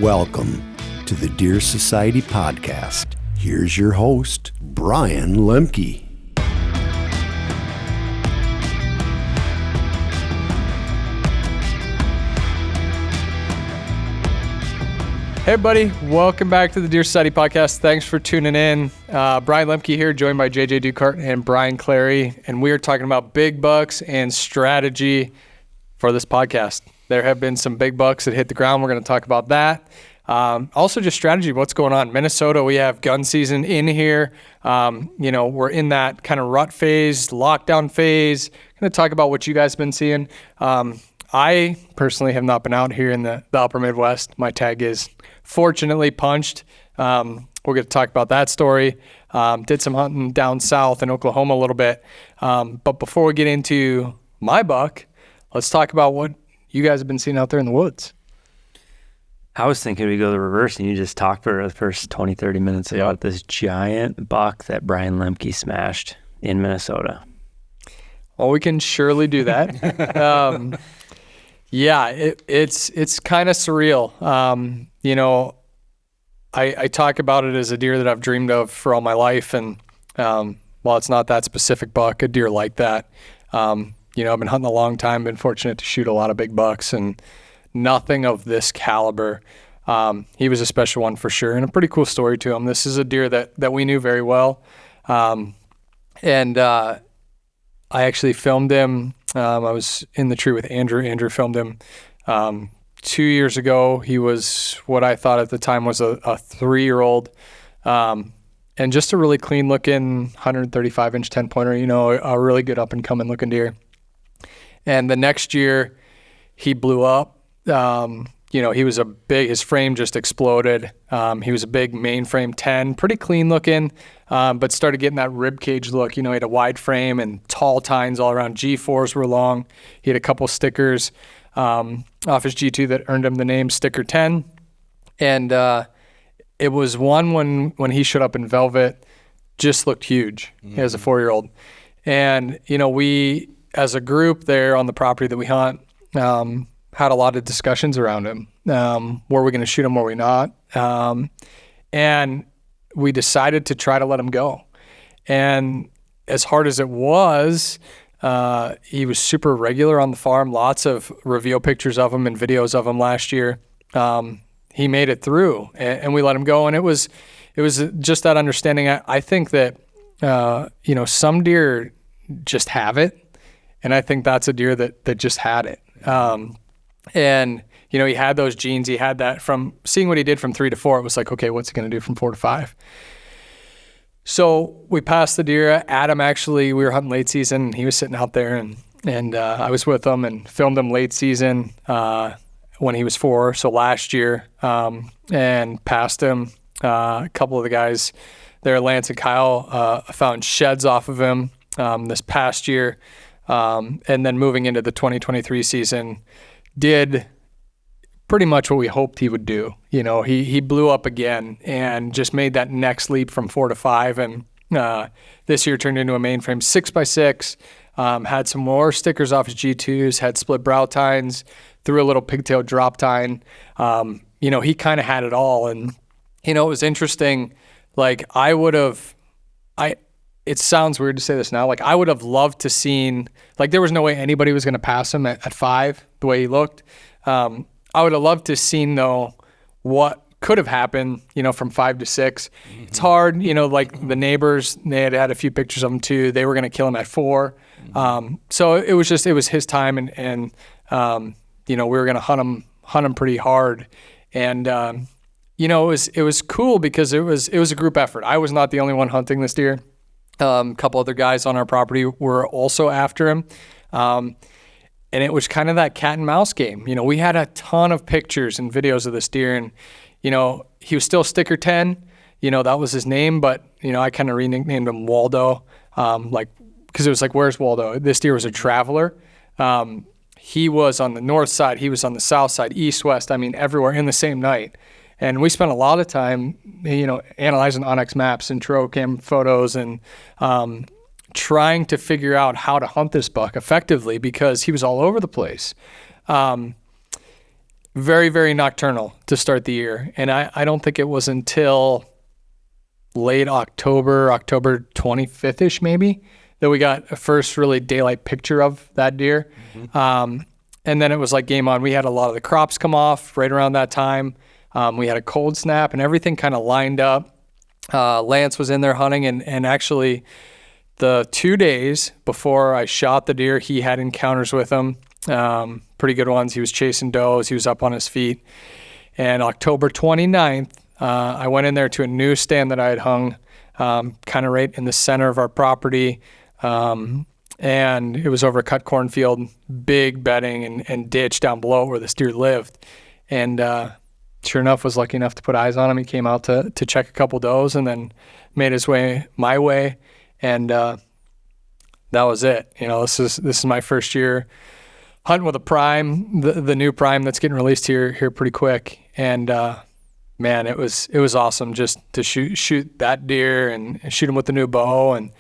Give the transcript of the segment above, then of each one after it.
Welcome to the Deer Society podcast. Here's your host, Bryan Lemke. Hey everybody, welcome back to the Deer Society podcast. Thanks for tuning in. Bryan Lemke here, joined by JJ Ducart and Brian Clary, and we are talking about big bucks and strategy for this podcast. There have been some big bucks that hit the ground. We're going to talk about that. Also just strategy, what's going on. Minnesota, we have gun season in here. We're in that kind of rut phase, lockdown phase. Going to talk about what you guys have been seeing. I personally have not been out here in the upper Midwest. My tag is fortunately punched. We're going to talk about that story. Did some hunting down south in Oklahoma a little bit. But before we get into my buck, let's talk about what you guys have been seeing out there in the woods. I was thinking we go the reverse and you just talk for the first 20, 30 minutes about this giant buck that Bryan Lemke smashed in Minnesota. Well, we can surely do that. It's kind of surreal. I talk about it as a deer that I've dreamed of for all my life. And while it's not that specific buck, a deer like that, I've been hunting a long time, been fortunate to shoot a lot of big bucks and nothing of this caliber. He was a special one for sure and a pretty cool story to him. This is a deer that we knew very well. I actually filmed him. I was in the tree with Andrew. Andrew filmed him 2 years ago. He was what I thought at the time was a 3-year-old. And just a really clean looking 135-inch 10-pointer, a really good up and coming looking deer. And the next year he blew up. He was his frame just exploded. He was a big mainframe 10, pretty clean looking, but started getting that rib cage look. He had a wide frame and tall tines all around. G4s were long. He had a couple stickers off his G2 that earned him the name Sticker 10. And it was one when he showed up in velvet, just looked huge as a 4-year-old. And, we, as a group there on the property that we hunt, had a lot of discussions around him. Were we going to shoot him? Were we not? And we decided to try to let him go. And as hard as it was, he was super regular on the farm. Lots of reveal pictures of him and videos of him last year. He made it through, and we let him go. And it was just that understanding. I think that some deer just have it, and I think that's a deer that just had it. And, he had those genes. He had that from seeing what he did from 3 to 4. It was like, okay, what's he going to do from 4 to 5? So we passed the deer. Adam, actually, we were hunting late season. And he was sitting out there, and I was with him and filmed him late season when he was 4, so last year, and passed him. A couple of the guys there, Lance and Kyle, found sheds off of him this past year. And then moving into the 2023 season, did pretty much what we hoped he would do. He blew up again and just made that next leap from 4 to 5. And this year turned into a mainframe 6x6, had some more stickers off his G2s, had split brow tines, threw a little pigtail drop tine. He kind of had it all. And, it was interesting. Like it sounds weird to say this now. Like I would have loved to seen, like there was no way anybody was going to pass him at 5, the way he looked. I would have loved to seen though what could have happened, from 5 to 6. Mm-hmm. It's hard, like the neighbors, they had a few pictures of him too. They were going to kill him at 4. Mm-hmm. So it was his time and we were going to hunt him pretty hard. And, it was cool because it was a group effort. I was not the only one hunting this deer. A couple other guys on our property were also after him. And it was kind of that cat and mouse game. We had a ton of pictures and videos of this deer, and, he was still Sticker 10. That was his name, but, I kind of renamed him Waldo, because it was like, where's Waldo? This deer was a traveler. He was on the north side. He was on the south side, east, west, everywhere in the same night. And we spent a lot of time, analyzing Onyx maps and Trocam photos and trying to figure out how to hunt this buck effectively because he was all over the place. very, very nocturnal to start the year. And I don't think it was until late October 25th-ish maybe, that we got a first really daylight picture of that deer. And then it was like game on. We had a lot of the crops come off right around that time. We had a cold snap and everything kind of lined up. Lance was in there hunting, and actually the 2 days before I shot the deer, he had encounters with them, pretty good ones. He was chasing does. He was up on his feet. And October 29th, I went in there to a new stand that I had hung kind of right in the center of our property. And it was over a cut cornfield, big bedding and ditch down below where this deer lived. And sure enough, was lucky enough to put eyes on him. He came out to check a couple does and then made his way my way. And that was it. This is my first year hunting with a prime, the new prime that's getting released here pretty quick. And man, it was awesome just to shoot that deer and shoot him with the new bow. And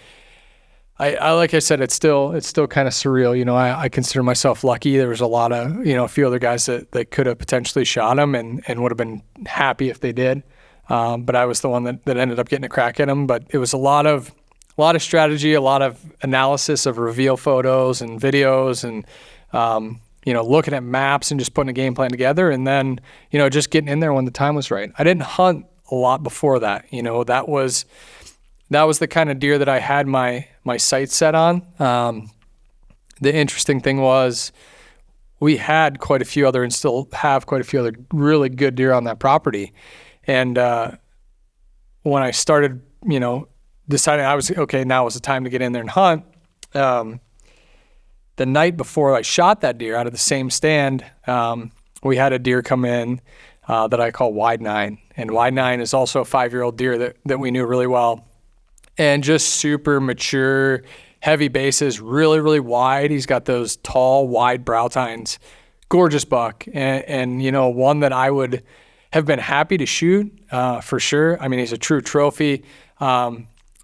I like I said, it's still kind of surreal. I consider myself lucky. There was a lot of, a few other guys that could have potentially shot him and would have been happy if they did. But I was the one that ended up getting a crack at him. But it was a lot of strategy, a lot of analysis of reveal photos and videos and, looking at maps and just putting a game plan together. And then, just getting in there when the time was right. I didn't hunt a lot before that. That was the kind of deer that I had my sights set on. The interesting thing was we had quite a few other and still have quite a few other really good deer on that property. And when I started, deciding I was, okay, now was the time to get in there and hunt, the night before I shot that deer out of the same stand, we had a deer come in that I call Wide 9. And Wide 9 is also a 5-year-old deer that we knew really well. And just super mature, heavy bases, really, really wide. He's got those tall, wide brow tines. Gorgeous buck. And one that I would have been happy to shoot for sure. I mean, he's a true trophy.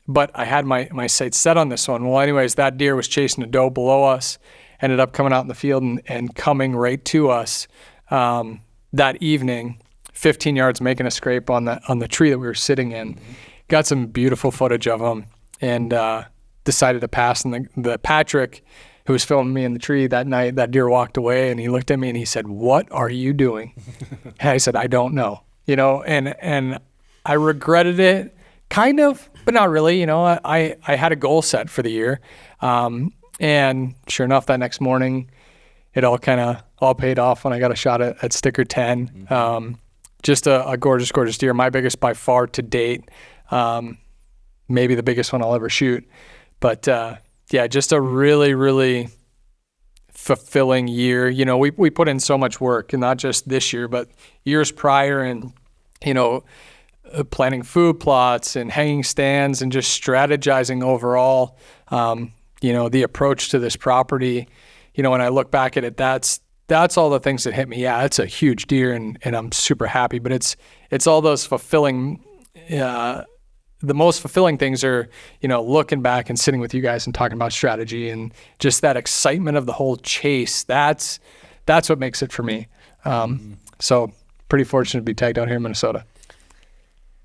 But I had my sights set on this one. Well, anyways, that deer was chasing a doe below us, ended up coming out in the field and coming right to us that evening, 15 yards, making a scrape on the tree that we were sitting in. Got some beautiful footage of him and decided to pass. And the Patrick, who was filming me in the tree that night, that deer walked away and he looked at me and he said, "What are you doing?" And I said, "I don't know." And I regretted it kind of, but not really. I had a goal set for the year. And sure enough, that next morning, it all paid off when I got a shot at sticker 10. Just a gorgeous, gorgeous deer. My biggest by far to date. Maybe the biggest one I'll ever shoot. But just a really, really fulfilling year. We put in so much work, and not just this year, but years prior, and planning food plots and hanging stands and just strategizing overall. The approach to this property. When I look back at it, that's all the things that hit me. Yeah, it's a huge deer, and I'm super happy. But it's all those fulfilling. The most fulfilling things are, looking back and sitting with you guys and talking about strategy and just that excitement of the whole chase. That's what makes it for me. So pretty fortunate to be tagged out here in Minnesota.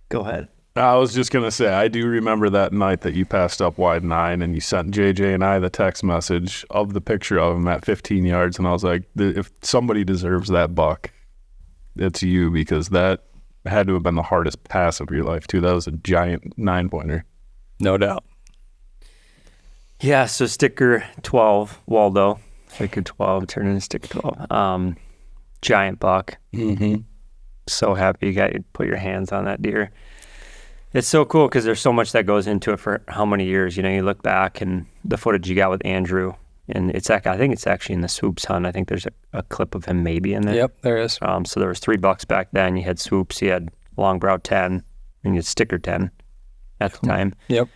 Go ahead. I was just going to say, I do remember that night that you passed up Wide 9 and you sent JJ and I the text message of the picture of him at 15 yards. And I was like, if somebody deserves that buck, it's you, because that had to have been the hardest pass of your life too. That was a giant 9-pointer. No doubt. Yeah, so sticker 12, Waldo. Sticker 12, turn into sticker 12. Giant buck. Mm-hmm. So happy you put your hands on that deer. It's so cool because there's so much that goes into it for how many years. You look back and the footage you got with Andrew, and I think it's actually in the swoops hunt. I think there's a clip of him maybe in there. Yep, there is. So there was 3 bucks back then. You had swoops, you had long brow 10, and you had sticker 10 at the time. Yep.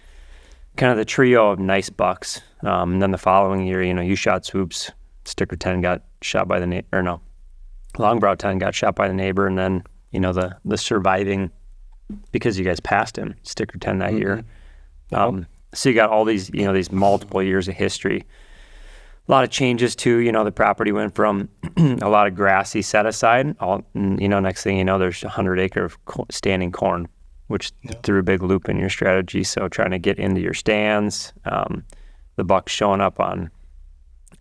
Kind of the trio of nice bucks. And then the following year, you shot swoops. Sticker 10 got shot by the neighbor, or no, long brow 10 got shot by the neighbor, and then the surviving, because you guys passed him, sticker 10 that year. So you got all these, these multiple years of history. A lot of changes too. The property went from a lot of grassy set aside. Next thing you know, there's 100-acre of standing corn, which threw a big loop in your strategy. So trying to get into your stands, the bucks showing up on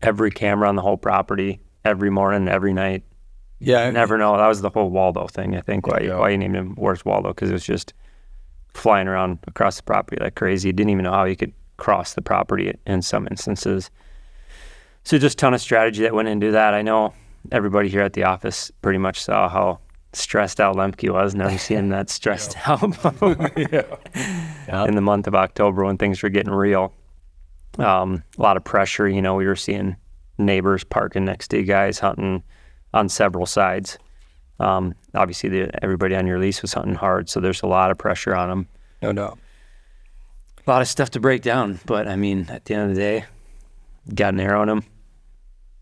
every camera on the whole property every morning, every night. Yeah, never know. That was the whole Waldo thing, I think. Why you named him Where's Waldo? Because it was just flying around across the property like crazy. Didn't even know how you could cross the property in some instances. So just a ton of strategy that went into that. I know everybody here at the office pretty much saw how stressed out Lemke was. Never seen that stressed out in the month of October when things were getting real. A lot of pressure. We were seeing neighbors parking next to you guys hunting on several sides. Obviously, everybody on your lease was hunting hard, so there's a lot of pressure on them. No doubt. A lot of stuff to break down, but I mean, at the end of the day, got an arrow on them.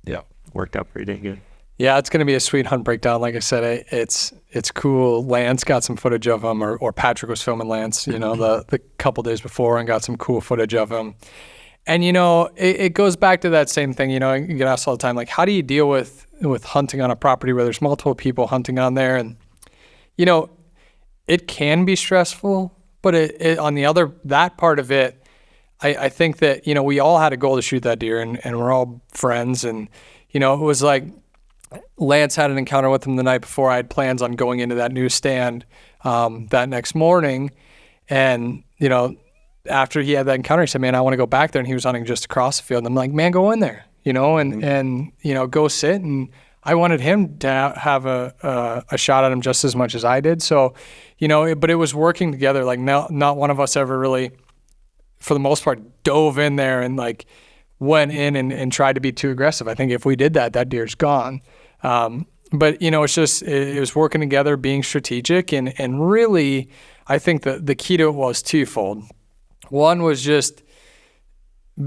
Yeah, worked out pretty good. Yeah, it's going to be a sweet hunt breakdown. Like I said, it's cool. Lance got some footage of him, or Patrick was filming Lance, the couple days before, and got some cool footage of him. And, it goes back to that same thing, you get asked all the time, like, how do you deal with hunting on a property where there's multiple people hunting on there? And, it can be stressful, but it on that part of it, I think that, we all had a goal to shoot that deer, and we're all friends. And, it was like Lance had an encounter with him the night before. I had plans on going into that new stand that next morning. And, after he had that encounter, he said, man, I want to go back there. And he was hunting just across the field. And I'm like, man, go in there, and go sit. And I wanted him to have a shot at him just as much as I did. So, but it was working together. Like, not one of us ever really, for the most part, dove in there and like went in and tried to be too aggressive. I think if we did that deer's gone. But it's just, it was working together, being strategic, and really, I think the key to it was twofold. One was just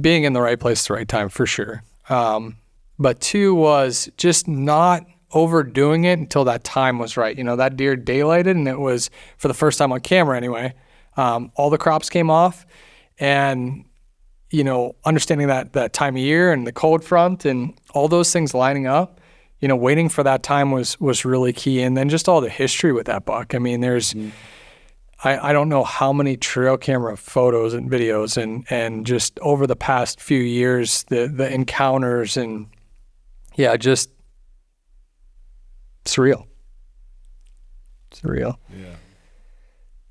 being in the right place at the right time, for sure. But two was just not overdoing it until that time was right. That deer daylighted, and it was, for the first time on camera anyway, all the crops came off. And, understanding that time of year and the cold front and all those things lining up, waiting for that time was really key. And then just all the history with that buck. I mean, there's, I don't know how many trail camera photos and videos and just over the past few years, the encounters and just surreal.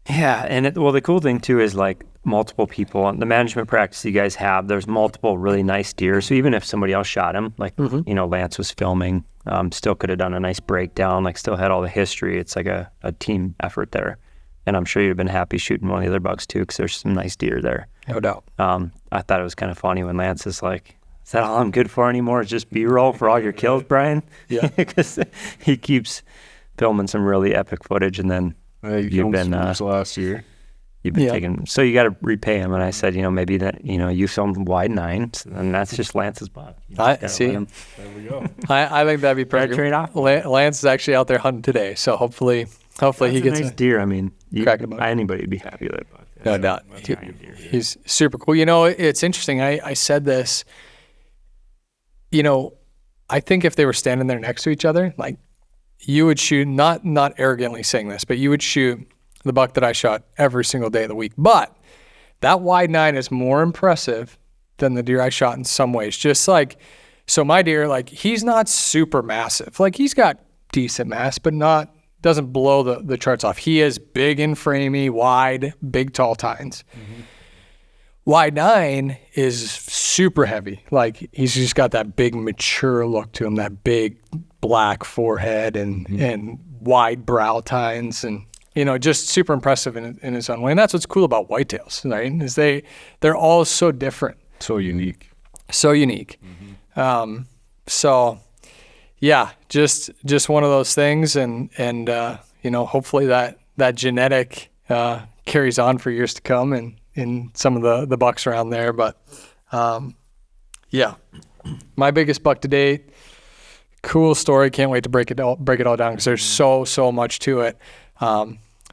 Yeah. And the cool thing too is like multiple people on the management practice you guys have, there's multiple really nice deer. So even if somebody else shot him, like, Lance was filming, still could have done a nice breakdown, like still had all the history. It's like a team effort there. And I'm sure you'd have been happy shooting one of the other bucks too, because there's some nice deer there. No doubt. I thought it was kind of funny when Lance is like, is that all I'm good for anymore? Is just B-roll for all your kills, Bryan? Yeah. Because he keeps filming some really epic footage, and then you've been last year. You've been taking, so you got to repay him. And I said, maybe that, you filmed wide 9, and that's just Lance's buck. I see. There we go. I think that'd be perfect. Trade off. Lance is actually out there hunting today, so hopefully that's he gets a nice deer. I mean, anybody would be happy with that buck. No doubt. He's super cool. It's interesting. I said this. I think if they were standing there next to each other, like, you would shoot, not arrogantly saying this, but you would shoot the buck that I shot every single day of the week. But that wide 9 is more impressive than the deer I shot in some ways. Just like, so my deer, like, he's not super massive. Like, he's got decent mass, but doesn't blow the charts off. He is big and framey, wide, big tall tines. Mm-hmm. Wide 9 is super heavy. Like, he's just got that big mature look to him, that big black forehead and wide brow tines, and just super impressive in his own way. And that's what's cool about whitetails, right? Is they're all so different. So unique. Mm-hmm. So yeah, just one of those things. And hopefully that genetic carries on for years to come and in some of the bucks around there. But my biggest buck to date, cool story. Can't wait to break it all down, because there's so much to it.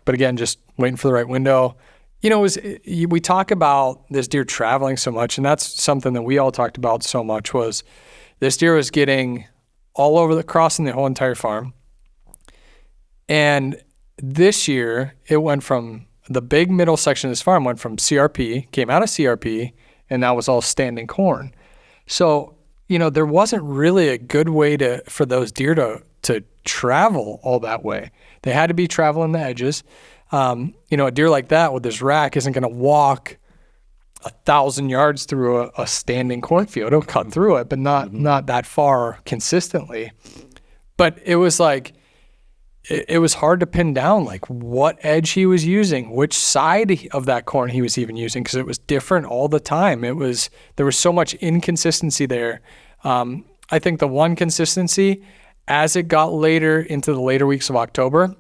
But again, just waiting for the right window. we talk about this deer traveling so much, and that's something that we all talked about so much, was this deer was getting all over crossing the whole entire farm. And this year, it went from the big middle section of this farm went from CRP, came out of CRP, and that was all standing corn. So, there wasn't really a good way for those deer to travel all that way. They had to be traveling the edges. A deer like that with this rack isn't going to walk 1,000 yards through a standing cornfield. It'll cut through it, but not that far consistently. But it was like, it was hard to pin down like what edge he was using, which side of that corn he was even using, because it was different all the time. There was so much inconsistency there. I think the one consistency, as it got later into the later weeks of October,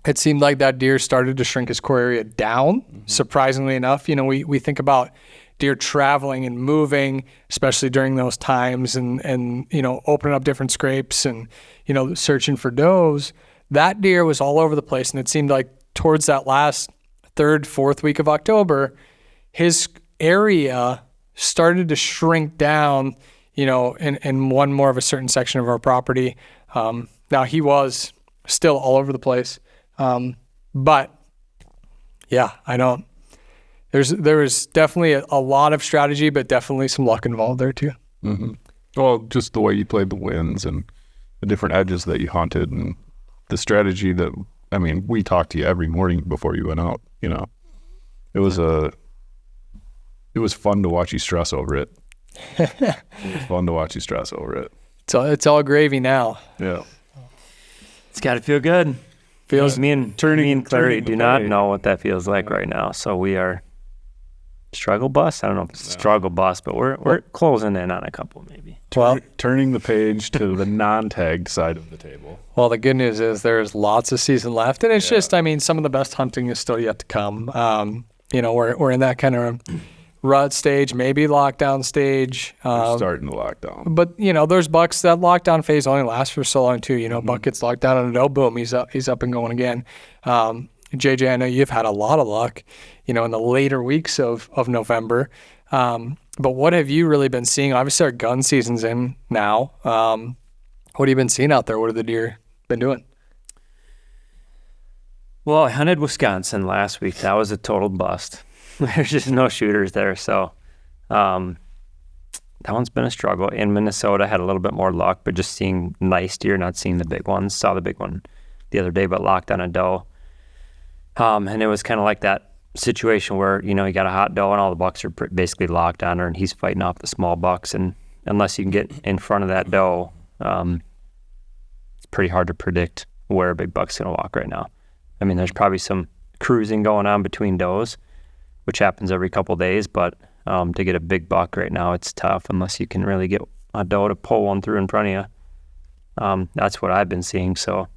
it seemed like that deer started to shrink his core area down, surprisingly enough. We think about deer traveling and moving, especially during those times, and opening up different scrapes and, searching for does. That deer was all over the place, and it seemed like towards that last third, fourth week of October, his area started to shrink down, in one more of a certain section of our property. Now, he was still all over the place. But yeah, there was definitely a lot of strategy, but definitely some luck involved there too. Mm-hmm. Well, just the way you played the winds and the different edges that you hunted, and the strategy that, we talked to you every morning before you went out, it was fun to watch you stress over it. It was fun to watch you stress over it. It's all gravy now. Yeah. It's got to feel good. Me and Clary do not know what that feels like right now. So we are struggle bus. I don't know if it's a struggle bus, but we're closing in on a couple maybe. Turning the page to the non-tagged side of the table. Well, the good news is there's lots of season left, and it's just, some of the best hunting is still yet to come. We're in that kind of rut stage, maybe lockdown stage. We're starting the lockdown. But, there's bucks, that lockdown phase only lasts for so long too. Buck gets locked down on a doe, boom, he's up and going again. JJ, I know you've had a lot of luck, in the later weeks of November. But what have you really been seeing? Obviously, our gun season's in now. What have you been seeing out there? What have the deer been doing? Well, I hunted Wisconsin last week. That was a total bust. There's just no shooters there. So that one's been a struggle. In Minnesota, had a little bit more luck, but just seeing nice deer, not seeing the big ones. Saw the big one the other day, but locked on a doe. And it was kind of like that situation where, you got a hot doe and all the bucks are basically locked on her, and he's fighting off the small bucks. And unless you can get in front of that doe, it's pretty hard to predict where a big buck's going to walk right now. There's probably some cruising going on between does, which happens every couple days, but to get a big buck right now, it's tough unless you can really get a doe to pull one through in front of you. That's what I've been seeing. So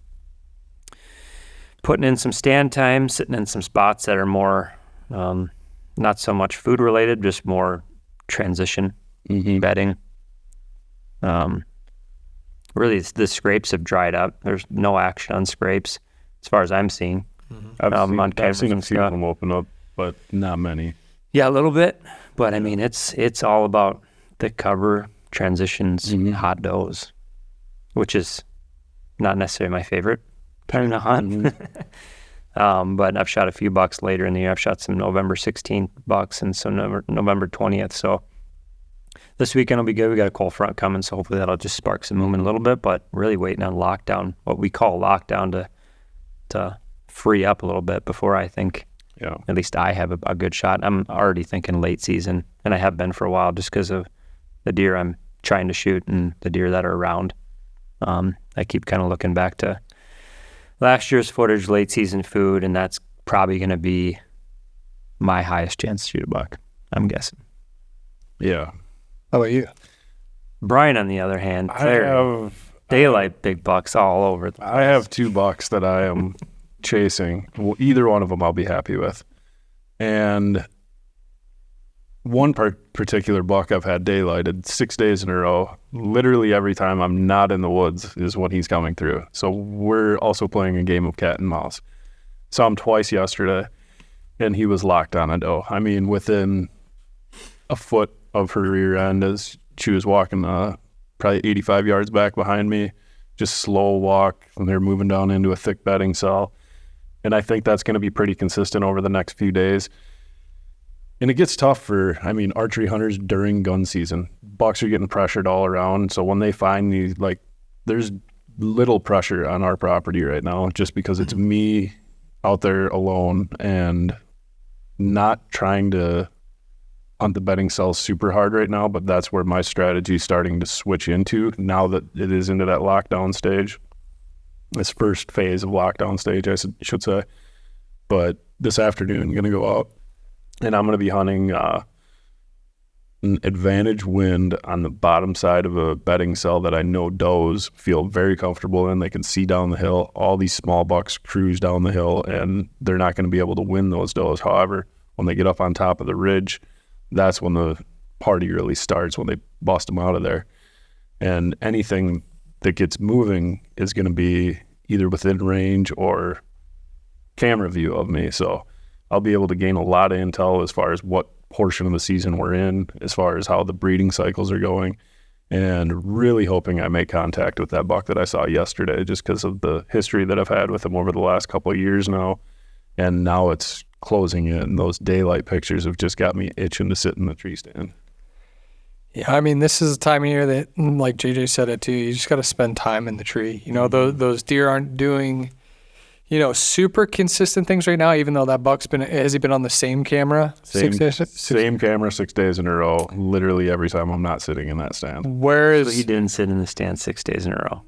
putting in some stand time, sitting in some spots that are more not so much food related, just more transition bedding. Really, the scrapes have dried up. There's no action on scrapes as far as I'm seeing. I've seen a few of them open up, but not many. Yeah, a little bit, but it's all about the cover, transitions, hot does, which is not necessarily my favorite time to hunt. But I've shot a few bucks later in the year. I've shot some November 16th bucks and some November 20th. So this weekend will be good. We got a cold front coming, so hopefully that'll just spark some movement a little bit, but really waiting on lockdown, what we call lockdown, to free up a little bit before I think, at least I have a good shot. I'm already thinking late season, and I have been for a while just because of the deer I'm trying to shoot and the deer that are around. I keep kind of looking back to last year's footage, late season food, and that's probably going to be my highest chance to shoot a buck, I'm guessing. Yeah. How about you? Bryan, on the other hand, daylight big bucks all over. I have 2 bucks that I am chasing. Well, either one of them I'll be happy with. And one particular buck I've had daylighted 6 days in a row. Literally every time I'm not in the woods is when he's coming through. So we're also playing a game of cat and mouse. Saw him twice yesterday. and he was locked on a doe. I mean, within a foot of her rear end as she was walking probably 85 yards back behind me, just slow walk, and they're moving down into a thick bedding cell. And I think that's going to be pretty consistent over the next few days. And it gets tough for, archery hunters during gun season. Bucks are getting pressured all around. So when they find these, there's little pressure on our property right now just because it's me out there alone and not trying to hunt the bedding cells super hard right now, but that's where my strategy is starting to switch into now that it is into that lockdown stage. This first phase of lockdown stage, I should say. But this afternoon, I'm going to go out and I'm going to be hunting an advantage wind on the bottom side of a bedding cell that I know does feel very comfortable in. They can see down the hill. All these small bucks cruise down the hill, and they're not going to be able to win those does. However, when they get up on top of the ridge, that's when the party really starts, when they bust them out of there. And anything that gets moving is going to be either within range or camera view of me. So I'll be able to gain a lot of intel as far as what portion of the season we're in, as far as how the breeding cycles are going, and really hoping I make contact with that buck that I saw yesterday just because of the history that I've had with him over the last couple of years now. And now it's closing in. Those daylight pictures have just got me itching to sit in the tree stand. Yeah, this is a time of year that, like JJ said it too, you just got to spend time in the tree. Those deer aren't doing, super consistent things right now, even though that buck's has he been on the same camera? Same camera 6 days in a row, literally every time I'm not sitting in that stand. So he didn't sit in the stand 6 days in a row.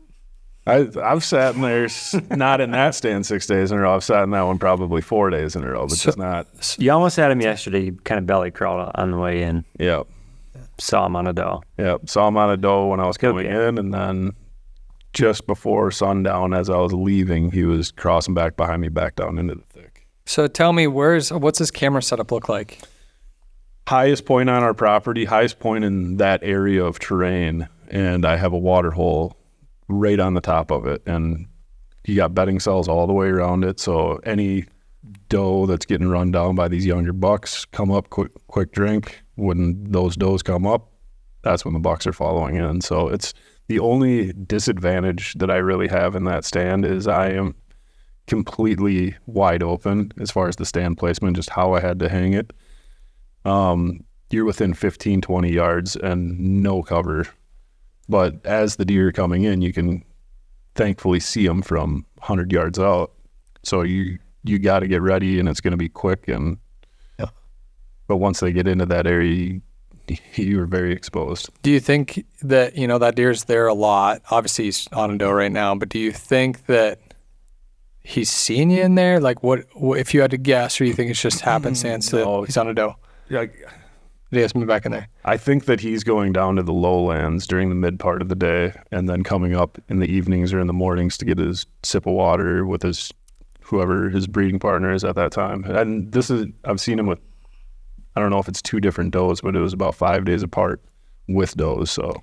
I've sat in there, not in that stand 6 days in a row. I've sat in that one probably 4 days in a row, but just not. You almost had him yesterday. You kind of belly crawled on the way in. Yeah. Saw him on a doe. Yeah, saw him on a doe when I was coming in, and then just before sundown, as I was leaving, he was crossing back behind me back down into the thick. So tell me, what's his camera setup look like? Highest point on our property, highest point in that area of terrain, and I have a water hole right on the top of it, and you got bedding cells all the way around it, so any doe that's getting run down by these younger bucks come up, quick drink. When those does come up, that's when the bucks are following in. So it's the only disadvantage that I really have in that stand is I am completely wide open as far as the stand placement, just how I had to hang it. You're within 15, 20 yards and no cover. But as the deer are coming in, you can thankfully see them from 100 yards out. So you got to get ready, and it's going to be quick. And but once they get into that area, you are very exposed. Do you think that, that deer's there a lot? Obviously, he's on a doe right now, but do you think that he's seen you in there? Like, what if you had to guess, or you think it's just happenstance that he's on a doe? Yeah. He has me back in there. I think that he's going down to the lowlands during the mid part of the day and then coming up in the evenings or in the mornings to get his sip of water with whoever his breeding partner is at that time. And I've seen him with, I don't know if it's 2 different does, but it was about 5 days apart with does. So,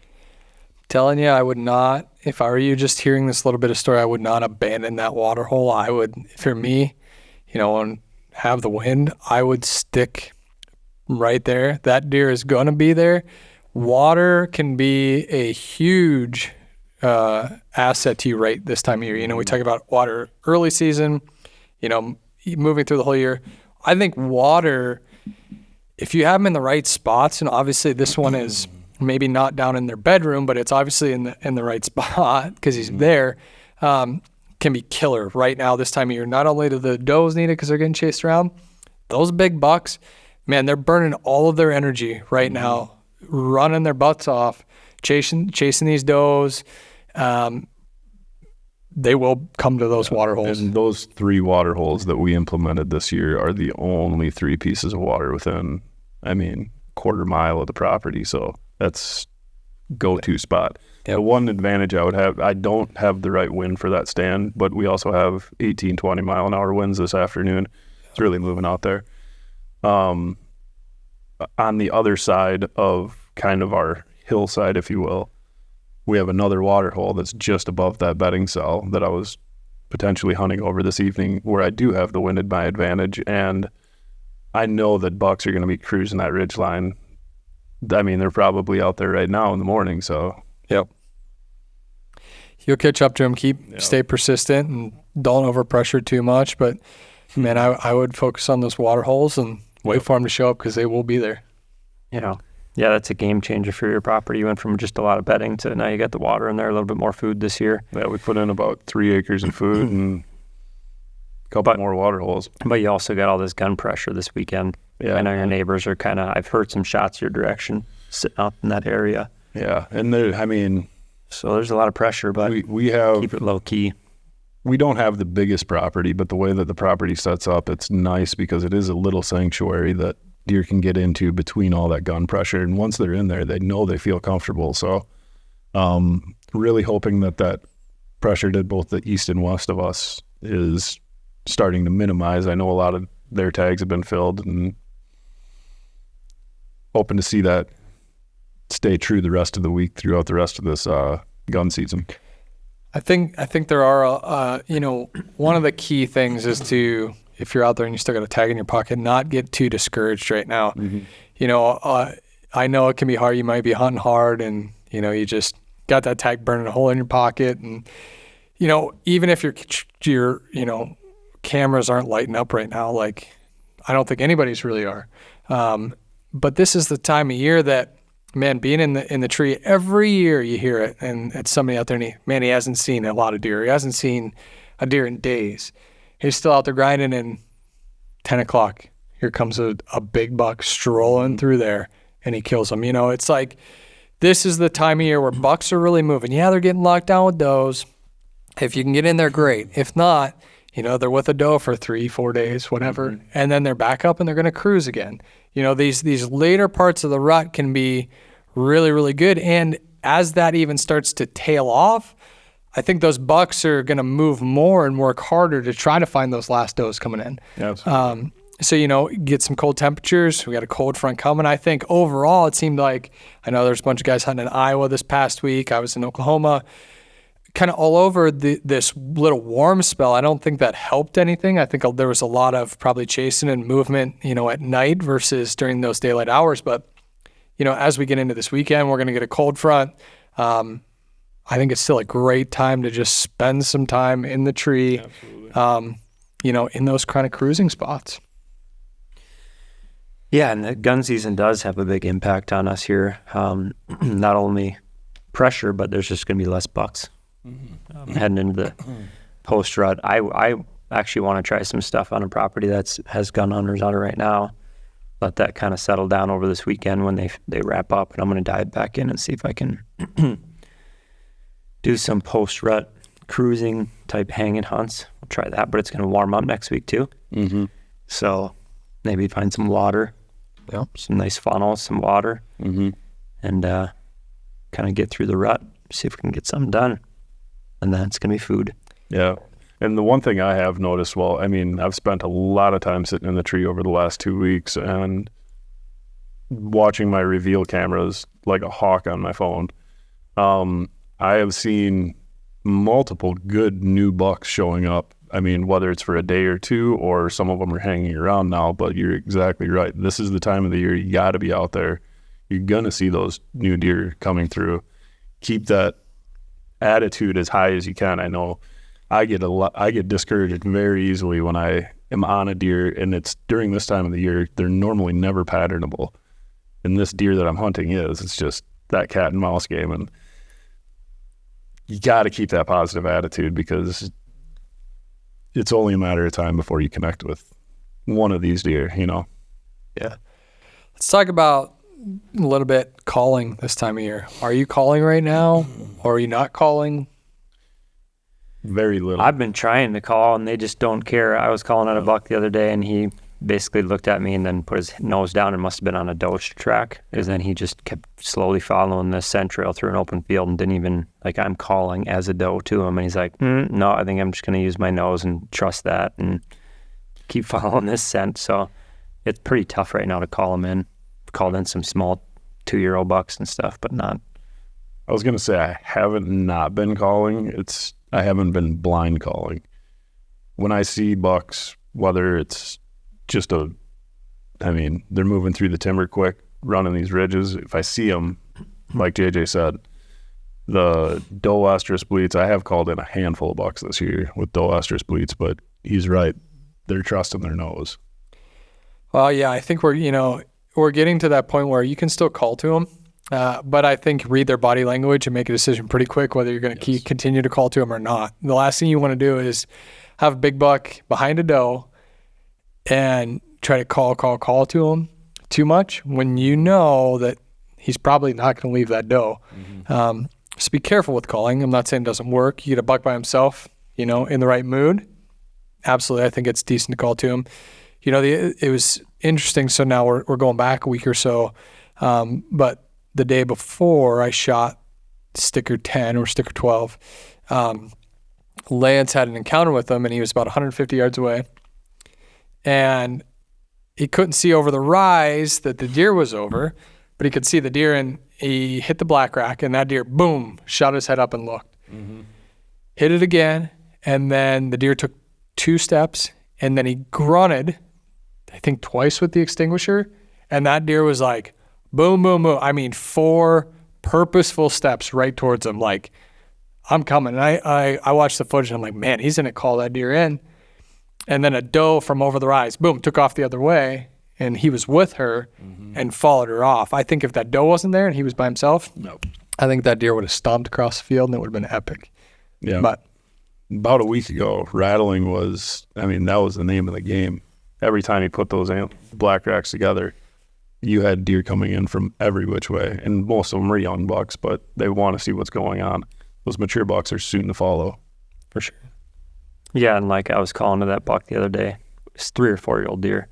telling you, I would not, if I were you just hearing this little bit of story, I would not abandon that water hole. I would, for me, and have the wind, I would stick right there. That deer is going to be there. Water can be a huge asset to you right this time of year. We talk about water early season, moving through the whole year. I think water, if you have them in the right spots, and obviously this one is maybe not down in their bedroom, but it's obviously in the right spot because he's there, can be killer right now this time of year. Not only do the does need it because they're getting chased around, those big bucks, man, they're burning all of their energy right now, running their butts off, chasing these does. They will come to those water holes. And those 3 water holes that we implemented this year are the only 3 pieces of water within, quarter mile of the property. So that's go-to spot. Yep. The one advantage I would have, I don't have the right wind for that stand, but we also have 18, 20 mile an hour winds this afternoon. It's really moving out there. On the other side of kind of our hillside, if you will, we have another water hole that's just above that bedding cell that I was potentially hunting over this evening, where I do have the wind at my advantage. And I know that bucks are going to be cruising that ridge line. I mean, they're probably out there right now in the morning, so. Yep. You'll catch up to them. Stay persistent and don't overpressure too much. But, man, I would focus on those water holes and wait for them to show up because they will be there. Yeah, that's a game changer for your property. You went from just a lot of bedding to now you got the water in there, a little bit more food this year. Yeah, we put in about 3 acres of food and a couple more water holes. But you also got all this gun pressure this weekend. Yeah. I know your neighbors are I've heard some shots your direction sitting out in that area. Yeah, and so there's a lot of pressure, but we have keep it low key. We don't have the biggest property, but the way that the property sets up, it's nice because it is a little sanctuary that deer can get into between all that gun pressure. And once they're in there, they know they feel comfortable. So really hoping that pressure to both the east and west of us is starting to minimize. I know a lot of their tags have been filled, and hoping to see that stay true the rest of the week throughout the rest of this gun season. I think there are, one of the key things is to, if you're out there and you still got a tag in your pocket, not get too discouraged right now. Mm-hmm. I know it can be hard. You might be hunting hard and, you just got that tag burning a hole in your pocket. And, even if your cameras aren't lighting up right now, like I don't think anybody's really are. But this is the time of year that, man, being in the tree, every year you hear it, and it's somebody out there, and he hasn't seen a lot of deer. He hasn't seen a deer in days. He's still out there grinding, and 10 o'clock, here comes a big buck strolling through there, and he kills him. It's like this is the time of year where bucks are really moving. Yeah, they're getting locked down with does. If you can get in there, great. If not, they're with a doe for 3-4 days, whatever, mm-hmm. and then they're back up and they're going to cruise again. These later parts of the rut can be really, really good. And as that even starts to tail off, I think those bucks are going to move more and work harder to try to find those last does coming in. Absolutely. So, get some cold temperatures. We got a cold front coming. I think overall it seemed like, I know there's a bunch of guys hunting in Iowa this past week. I was in Oklahoma. Kind of all over this little warm spell. I don't think that helped anything. I think there was a lot of probably chasing and movement, at night versus during those daylight hours. But, as we get into this weekend, we're going to get a cold front. I think it's still a great time to just spend some time in the tree, in those kind of cruising spots. Yeah, and the gun season does have a big impact on us here. Not only pressure, but there's just going to be less bucks. Mm-hmm. Heading into the post-rut. I actually want to try some stuff on a property that has gun hunters on it right now. Let that kind of settle down over this weekend when they wrap up, and I'm going to dive back in and see if I can do some post-rut cruising type hanging hunts. I'll try that, but it's going to warm up next week too. Mm-hmm. So maybe find some water, some nice funnels, some water, mm-hmm. and kind of get through the rut, see if we can get something done. And then it's going to be food. Yeah. And the one thing I have noticed, I've spent a lot of time sitting in the tree over the last 2 weeks and watching my reveal cameras like a hawk on my phone. I have seen multiple good new bucks showing up. Whether it's for a day or two or some of them are hanging around now, but you're exactly right. This is the time of the year you got to be out there. You're going to see those new deer coming through. Keep that attitude as high as you can. I know I get discouraged very easily when I am on a deer, and it's during this time of the year. They're normally never patternable, and this deer that I'm hunting it's just that cat and mouse game, and you got to keep that positive attitude because it's only a matter of time before you connect with one of these deer. Yeah. Let's talk about a little bit calling this time of year. Are you calling right now, or are you not calling? Very little. I've been trying to call, and they just don't care. I was calling at a buck the other day, and he basically looked at me and then put his nose down and must have been on a doe track, because then he just kept slowly following the scent trail through an open field and didn't even, I'm calling as a doe to him, and he's like, no, I think I'm just going to use my nose and trust that and keep following this scent. So it's pretty tough right now to call him in. Called in some small 2-year-old bucks and stuff, but not. I was going to say I haven't not been calling. I haven't been blind calling. When I see bucks, whether it's just a I mean, they're moving through the timber quick, running these ridges. If I see them, like JJ said, the doe estrus bleats, I have called in a handful of bucks this year with doe estrus bleats, but he's right. They're trusting their nose. Well, yeah, I think we're getting to that point where you can still call to them, but I think read their body language and make a decision pretty quick whether you're going to continue to call to them or not. The last thing you want to do is have a big buck behind a doe and try to call to him too much when you know that he's probably not going to leave that doe. Mm-hmm. So be careful with calling. I'm not saying it doesn't work. You get a buck by himself, in the right mood. Absolutely, I think it's decent to call to him. It was interesting. So now we're going back a week or so, but the day before I shot sticker 10 or sticker 12, Lance had an encounter with him, and he was about 150 yards away, and he couldn't see over the rise that the deer was over, but he could see the deer, and he hit the black rack, and that deer, boom, shot his head up and looked. Mm-hmm. Hit it again, and then the deer took 2 steps, and then he grunted, I think twice with the extinguisher, and that deer was like, boom, boom, boom. I mean, 4 purposeful steps right towards him, like, I'm coming. And I watched the footage, and I'm like, man, he's going to call that deer in. And then a doe from over the rise, boom, took off the other way, and he was with her and followed her off. I think if that doe wasn't there and he was by himself, I think that deer would have stomped across the field, and it would have been epic. Yeah. But about a week ago, rattling was, that was the name of the game. Every time you put those black racks together, you had deer coming in from every which way, and most of them are young bucks, but they want to see what's going on. Those mature bucks are soon to follow. For sure. Yeah, and like I was calling to that buck the other day, it's 3 or 4 year old deer.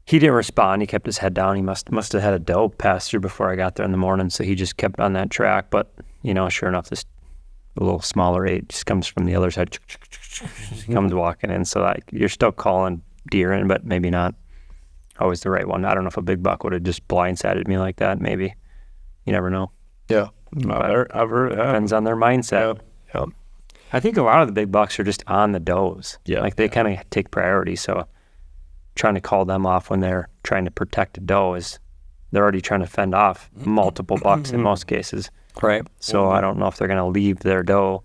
He didn't respond. He kept his head down. He must have had a doe pass through before I got there in the morning, so he just kept on that track. But sure enough, this little smaller 8 just comes from the other side. He comes walking in, so you're still calling deer in, but maybe not always the right one. I don't know if a big buck would have just blindsided me like that. Maybe. You never know. yeah. I've heard that. Depends on their mindset. Yeah. I think a lot of the big bucks are just on the does. Yeah. Like they kind of take priority. So trying to call them off when they're trying to protect a doe is they're already trying to fend off multiple bucks in most cases. Right. So I don't know if they're going to leave their doe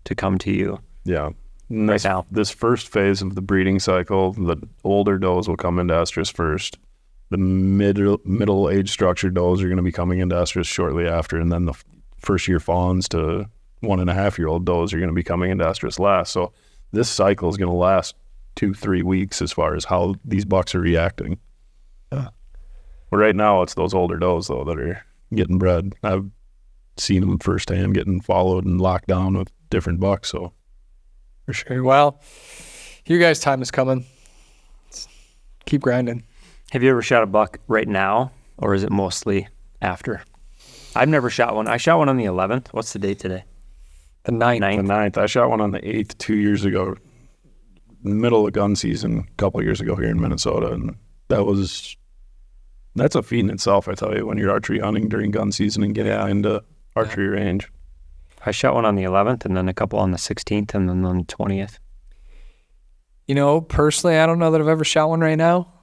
to come to you. Yeah. Right now. This first phase of the breeding cycle, the older does will come into estrus first. The middle age structured does are going to be coming into estrus shortly after, and then the first year fawns to 1.5-year-old does are going to be coming into estrus last. So this cycle is going to last 2-3 weeks as far as how these bucks are reacting. But right now it's those older does though that are getting bred. I've seen them firsthand getting followed and locked down with different bucks. So for sure. Well, your guys' time is coming. Keep grinding. Have you ever shot a buck right now, or is it mostly after? I've never shot one. I shot one on the 11th. What's the date today? The 9th. The 9th. I shot one on the 8th 2 years ago, middle of gun season, a couple of years ago here in Minnesota. And that's a feat in itself, I tell you, when you're archery hunting during gun season and getting into archery range. I shot one on the 11th and then a couple on the 16th and then on the 20th. Personally, I don't know that I've ever shot one right now.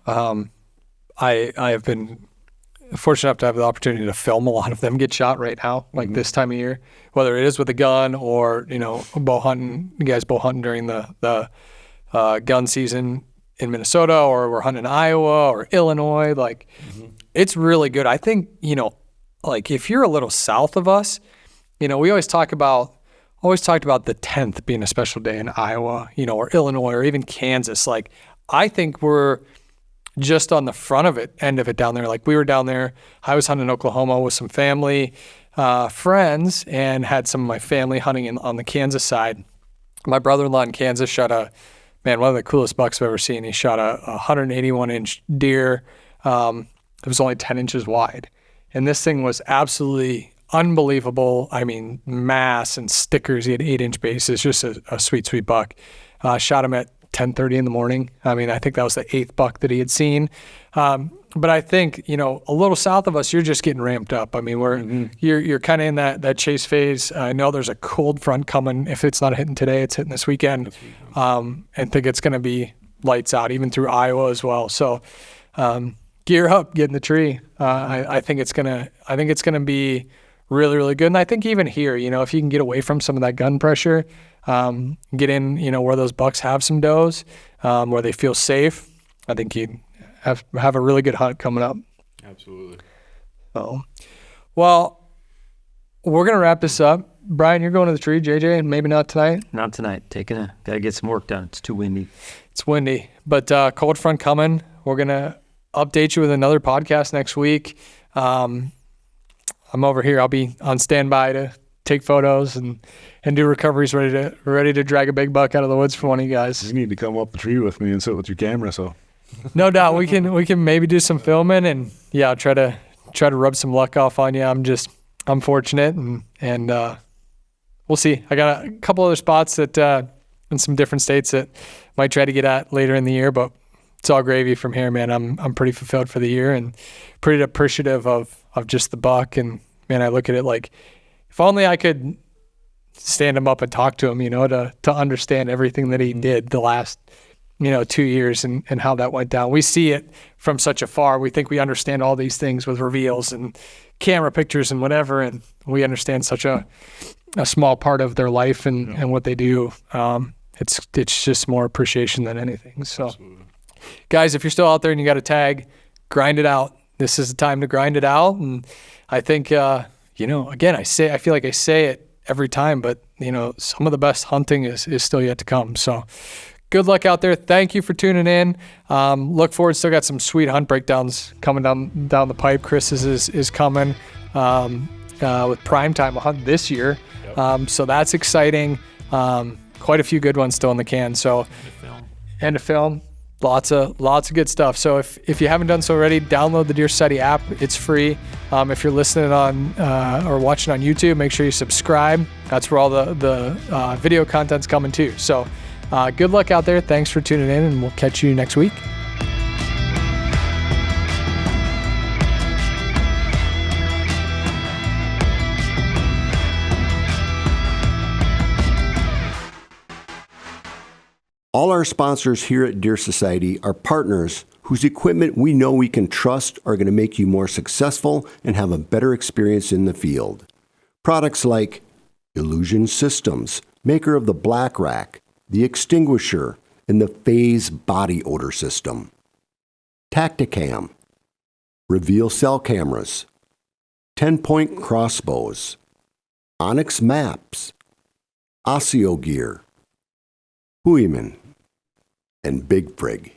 I have been fortunate enough to have the opportunity to film a lot of them get shot right now, like this time of year, whether it is with a gun or, bow hunting, you guys bow hunting during the gun season in Minnesota, or we're hunting in Iowa or Illinois. It's really good. I think, if you're a little south of us, we always talked about the 10th being a special day in Iowa, or Illinois or even Kansas. I think we're just on the end of it down there. We were down there. I was hunting in Oklahoma with some family friends and had some of my family hunting on the Kansas side. My brother-in-law in Kansas shot one of the coolest bucks I've ever seen. He shot a 181-inch deer. It was only 10 inches wide. And this thing was absolutely unbelievable. I mean, mass and stickers. He had 8-inch bases, just a sweet, sweet buck. Shot him at 10:30 in the morning. I think that was the 8th buck that he had seen. But I think, a little south of us, you're just getting ramped up. You're kind of in that chase phase. I know there's a cold front coming. If it's not hitting today, it's hitting this weekend. And think it's going to be lights out, even through Iowa as well. So gear up, get in the tree. I think it's gonna be really, really good. And I think even here, if you can get away from some of that gun pressure, get in, where those bucks have some does, where they feel safe, I think you have a really good hunt coming up. Absolutely. So, well, we're gonna wrap this up. Bryan, you're going to the tree. JJ, maybe not tonight. Not tonight. Gotta get some work done. It's too windy. It's windy, but cold front coming. We're gonna update you with another podcast next week. I'm over here. I'll be on standby to take photos and do recoveries, ready to drag a big buck out of the woods for one of you guys. You need to come up the tree with me and sit with your camera. So, no doubt we can maybe do some filming and I'll try to rub some luck off on you. I'm fortunate and we'll see. I got a couple other spots that in some different states that might try to get at later in the year, but it's all gravy from here, man. I'm pretty fulfilled for the year and pretty appreciative of just the buck. And man, I look at it like if only I could stand him up and talk to him, to understand everything that he did the last, 2 years and how that went down. We see it from such afar. We think we understand all these things with reveals and camera pictures and whatever, and we understand such a small part of their life and what they do. It's just more appreciation than anything. So, absolutely. Guys, if you're still out there and you got a tag, grind it out. This is the time to grind it out. And I think, again, I feel like I say it every time, but some of the best hunting is still yet to come. So good luck out there. Thank you for tuning in. Look forward. Still got some sweet hunt breakdowns coming down the pipe. Chris is coming with Primetime Hunt this year. Yep. So that's exciting. Quite a few good ones still in the can. So and a film. Lots of good stuff. So if you haven't done so already, download the Deer Society app. It's free. If you're listening on or watching on YouTube, make sure you subscribe. That's where all the video content's coming too. So good luck out there. Thanks for tuning in, and we'll catch you next week. All our sponsors here at Deer Society are partners whose equipment we know we can trust are going to make you more successful and have a better experience in the field. Products like Illusion Systems, maker of the Black Rack, the Extinguisher, and the Phase Body Odor System. Tacticam, Reveal Cell Cameras, 10-Point Crossbows, Onyx Maps, Osseo Gear, Hooyman, and Big Frig.